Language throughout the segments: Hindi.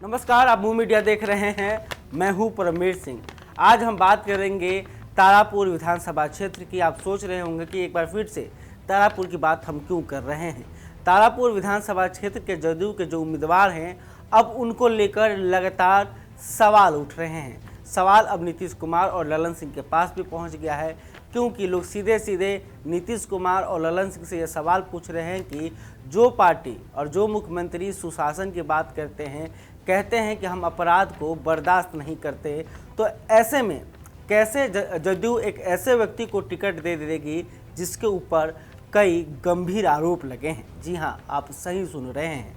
नमस्कार, आप मूव मीडिया देख रहे हैं। मैं हूं परमवीर सिंह। आज हम बात करेंगे तारापुर विधानसभा क्षेत्र की। आप सोच रहे होंगे कि एक बार फिर से तारापुर की बात हम क्यों कर रहे हैं। तारापुर विधानसभा क्षेत्र के जदयू के जो उम्मीदवार हैं, अब उनको लेकर लगातार सवाल उठ रहे हैं। सवाल अब नीतीश कुमार और ललन सिंह के पास भी पहुंच गया है, क्योंकि लोग सीधे सीधे नीतीश कुमार और ललन सिंह से ये सवाल पूछ रहे हैं कि जो पार्टी और जो मुख्यमंत्री सुशासन की बात करते हैं, कहते हैं कि हम अपराध को बर्दाश्त नहीं करते, तो ऐसे में कैसे जदयू एक ऐसे व्यक्ति को टिकट दे देगी जिसके ऊपर कई गंभीर आरोप लगे हैं। जी हां, आप सही सुन रहे हैं।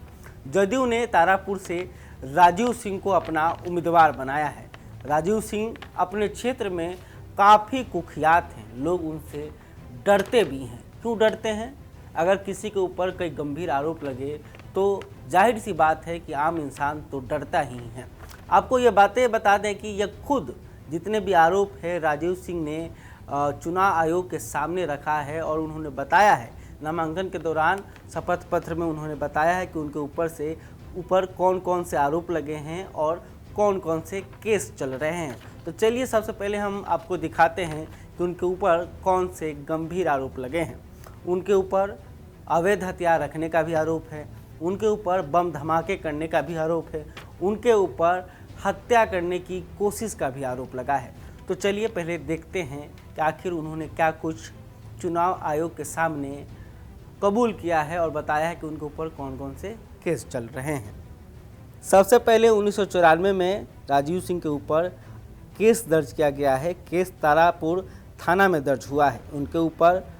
जदयू ने तारापुर से राजीव सिंह को अपना उम्मीदवार बनाया है। राजीव सिंह अपने क्षेत्र में काफ़ी कुख्यात हैं, लोग उनसे डरते भी हैं। क्यों डरते हैं? अगर किसी के ऊपर कई गंभीर आरोप लगे तो जाहिर सी बात है कि आम इंसान तो डरता ही है। आपको ये बातें बता दें कि यह खुद जितने भी आरोप है राजीव सिंह ने चुनाव आयोग के सामने रखा है, और उन्होंने बताया है नामांकन के दौरान शपथ पत्र में उन्होंने बताया है कि उनके ऊपर कौन कौन से आरोप लगे हैं और कौन कौन से केस चल रहे हैं। तो चलिए सबसे पहले हम आपको दिखाते हैं कि उनके ऊपर कौन से गंभीर आरोप लगे हैं। उनके ऊपर अवैध हथियार रखने का भी आरोप है, उनके ऊपर बम धमाके करने का भी आरोप है, उनके ऊपर हत्या करने की कोशिश का भी आरोप लगा है। तो चलिए पहले देखते हैं कि आखिर उन्होंने क्या कुछ चुनाव आयोग के सामने कबूल किया है और बताया है कि उनके ऊपर कौन कौन से केस चल रहे हैं। सबसे पहले 1994 में राजीव सिंह के ऊपर केस दर्ज किया गया है। केस तारापुर थाना में दर्ज हुआ है। उनके ऊपर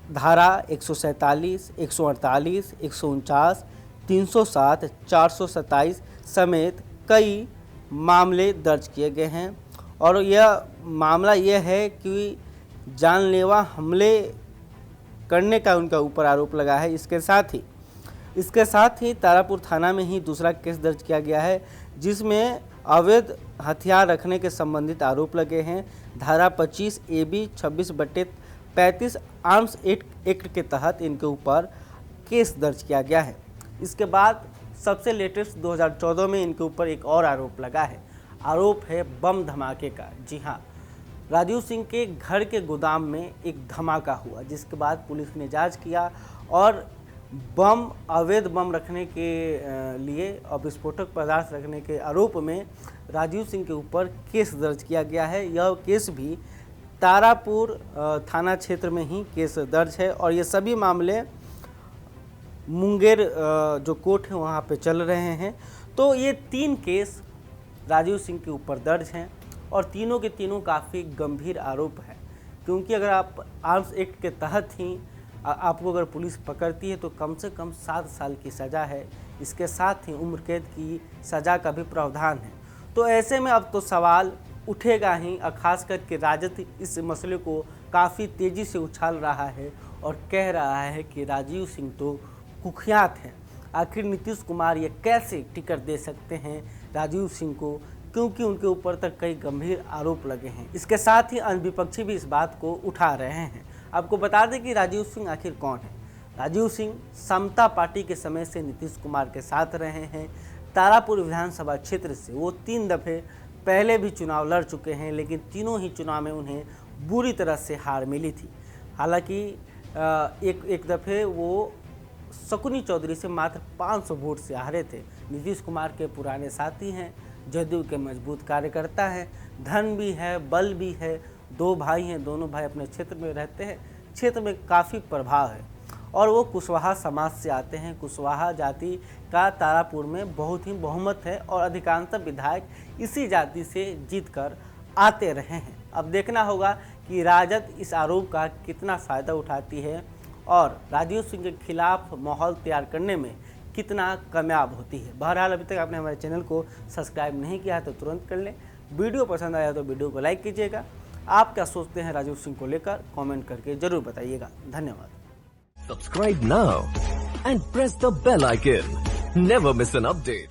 धारा 147, 148, 149, 307, 427 समेत कई मामले दर्ज किए गए हैं। और यह मामला यह है कि जानलेवा हमले करने का उनका ऊपर आरोप लगा है। इसके साथ ही तारापुर थाना में ही दूसरा केस दर्ज किया गया है, जिसमें अवैध हथियार रखने के संबंधित आरोप लगे हैं। धारा 25 AB 26/35 आर्म्स एक्ट के तहत इनके ऊपर केस दर्ज किया गया है। इसके बाद सबसे लेटेस्ट 2014 में इनके ऊपर एक और आरोप लगा है। आरोप है बम धमाके का। जी हाँ, राजीव सिंह के घर के गोदाम में एक धमाका हुआ, जिसके बाद पुलिस ने जांच किया और अवैध बम रखने के लिए और विस्फोटक पदार्थ रखने के आरोप में राजीव सिंह के ऊपर केस दर्ज किया गया है। यह केस भी तारापुर थाना क्षेत्र में ही केस दर्ज है, और ये सभी मामले मुंगेर जो कोर्ट है वहाँ पे चल रहे हैं। तो ये 3 केस राजीव सिंह के ऊपर दर्ज हैं, और तीनों के तीनों काफ़ी गंभीर आरोप हैं, क्योंकि अगर आप आर्म्स एक्ट के तहत ही आपको अगर पुलिस पकड़ती है तो कम से कम 7 साल की सज़ा है। इसके साथ ही उम्र कैद की सज़ा का भी प्रावधान है। तो ऐसे में अब तो सवाल उठेगा ही, और खास करके राजद इस मसले को काफ़ी तेज़ी से उछाल रहा है और कह रहा है कि राजीव सिंह तो कुख्यात हैं। आखिर नीतीश कुमार ये कैसे टिकट दे सकते हैं राजीव सिंह को, क्योंकि उनके ऊपर तक कई गंभीर आरोप लगे हैं। इसके साथ ही अन्य विपक्षी भी इस बात को उठा रहे हैं। आपको बता दें कि राजीव सिंह आखिर कौन है। राजीव सिंह समता पार्टी के समय से नीतीश कुमार के साथ रहे हैं। तारापुर विधानसभा क्षेत्र से वो 3 दफ़े पहले भी चुनाव लड़ चुके हैं, लेकिन तीनों ही चुनाव में उन्हें बुरी तरह से हार मिली थी। हालांकि एक दफ़े वो शकुनी चौधरी से मात्र 500 वोट से हारे थे। नीतीश कुमार के पुराने साथी हैं, जदयू के मजबूत कार्यकर्ता हैं, धन भी है, बल भी है, 2 भाई हैं, दोनों भाई अपने क्षेत्र में रहते हैं, क्षेत्र में काफ़ी प्रभाव है, और वो कुशवाहा समाज से आते हैं। कुशवाहा जाति का तारापुर में बहुत ही बहुमत है, और अधिकांशतः विधायक इसी जाति से जीतकर आते रहे हैं। अब देखना होगा कि राजद इस आरोप का कितना फ़ायदा उठाती है और राजीव सिंह के खिलाफ माहौल तैयार करने में कितना कामयाब होती है। बहरहाल अभी तक आपने हमारे चैनल को सब्सक्राइब नहीं किया है तो तुरंत कर लें। वीडियो पसंद आया तो वीडियो को लाइक कीजिएगा। आप क्या सोचते हैं राजीव सिंह को लेकर, कमेंट करके जरूर बताइएगा। धन्यवाद। Subscribe now and press the bell icon. Never miss an update.